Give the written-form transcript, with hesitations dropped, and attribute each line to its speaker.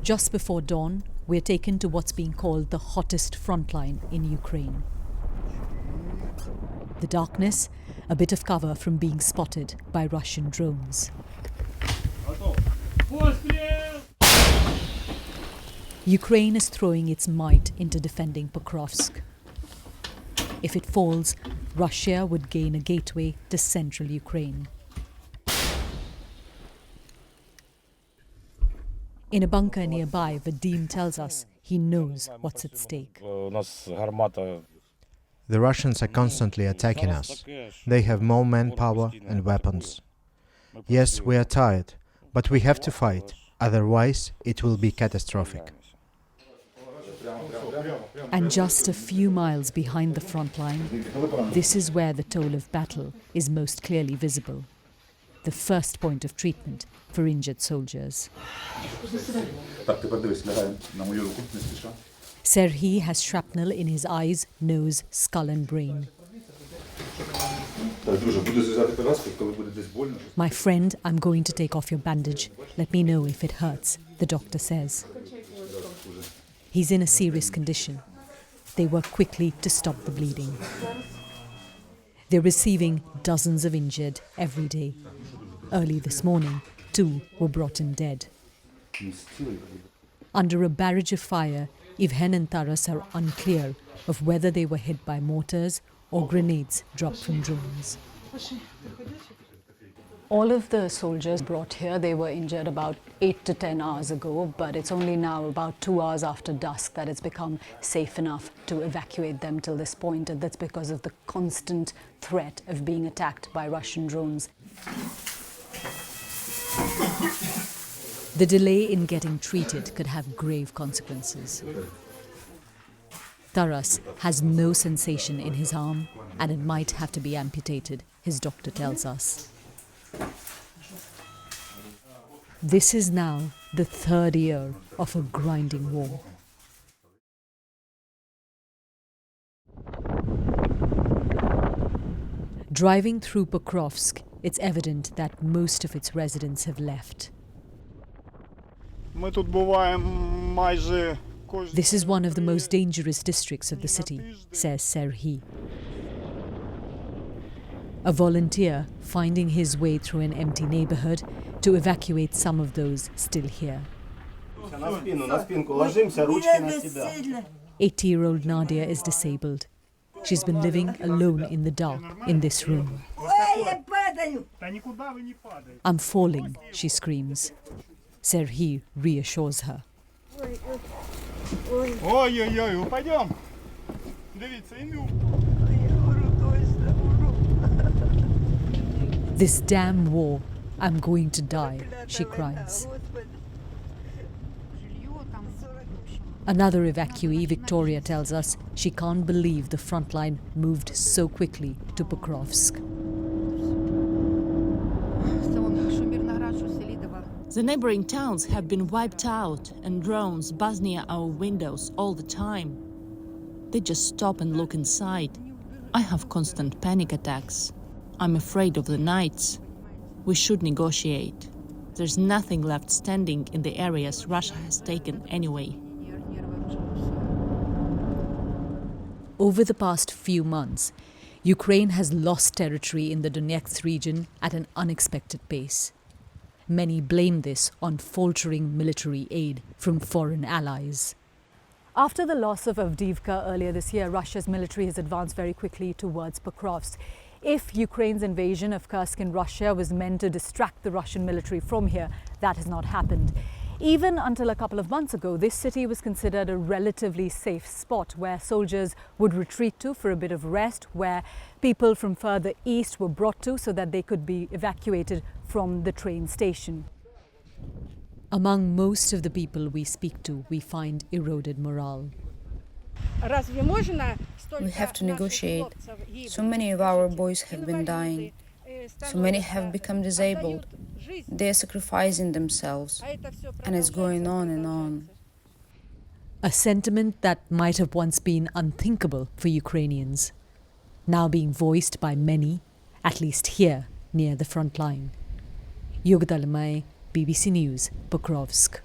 Speaker 1: Just before dawn, we're taken to what's being called the hottest frontline in Ukraine. The darkness, a bit of cover from being spotted by Russian drones. Ukraine is throwing its might into defending Pokrovsk. If it falls, Russia would gain a gateway to central Ukraine. In a bunker nearby, Vadim tells us he knows what's at stake.
Speaker 2: The Russians are constantly attacking us. They have more manpower and weapons. Yes, we are tired, but we have to fight, otherwise it will be catastrophic.
Speaker 1: And just a few miles behind the front line, this is where the toll of battle is most clearly visible. The first point of treatment for injured soldiers. Serhiy has shrapnel in his eyes, nose, skull and brain. My friend, I'm going to take off your bandage. Let me know if it hurts, the doctor says. He's in a serious condition. They work quickly to stop the bleeding. They're receiving dozens of injured every day. Early this morning, 2 were brought in dead. Under a barrage of fire, Imogen and Taras are unclear of whether they were hit by mortars or grenades dropped from drones. All of the soldiers brought here, they were injured about 8 to 10 hours ago, but it's only now about 2 hours after dusk that it's become safe enough to evacuate them till this point, and that's because of the constant threat of being attacked by Russian drones. The delay in getting treated could have grave consequences. Taras has no sensation in his arm and it might have to be amputated, his doctor tells us. This is now the 3rd year of a grinding war. Driving through Pokrovsk, it's evident that most of its residents have left. This is one of the most dangerous districts of the city, says Serhiy. A volunteer finding his way through an empty neighborhood to evacuate some of those still here. 80-year-old Nadia is disabled. She's been living alone in the dark in this room. I'm falling, she screams. Serhiy reassures her. This damn war, I'm going to die, she cries. Another evacuee, Victoria, tells us she can't believe the front line moved so quickly to Pokrovsk.
Speaker 3: The neighboring towns have been wiped out and drones buzz near our windows all the time. They just stop and look inside. I have constant panic attacks. I'm afraid of the nights. We should negotiate. There's nothing left standing in the areas Russia has taken anyway.
Speaker 1: Over the past few months, Ukraine has lost territory in the Donetsk region at an unexpected pace. Many blame this on faltering military aid from foreign allies. After the loss of Avdiivka earlier this year, Russia's military has advanced very quickly towards Pokrovsk. If Ukraine's invasion of Kursk in Russia was meant to distract the Russian military from here, that has not happened. Even until a couple of months ago, this city was considered a relatively safe spot where soldiers would retreat to for a bit of rest, where people from further east were brought to so that they could be evacuated from the train station. Among most of the people we speak to, we find eroded morale.
Speaker 4: We have to negotiate. So many of our boys have been dying. So many have become disabled. They are sacrificing themselves. And it's going on and on.
Speaker 1: A sentiment that might have once been unthinkable for Ukrainians, now being voiced by many, at least here near the front line. Yogita, Limaye, BBC News, Pokrovsk.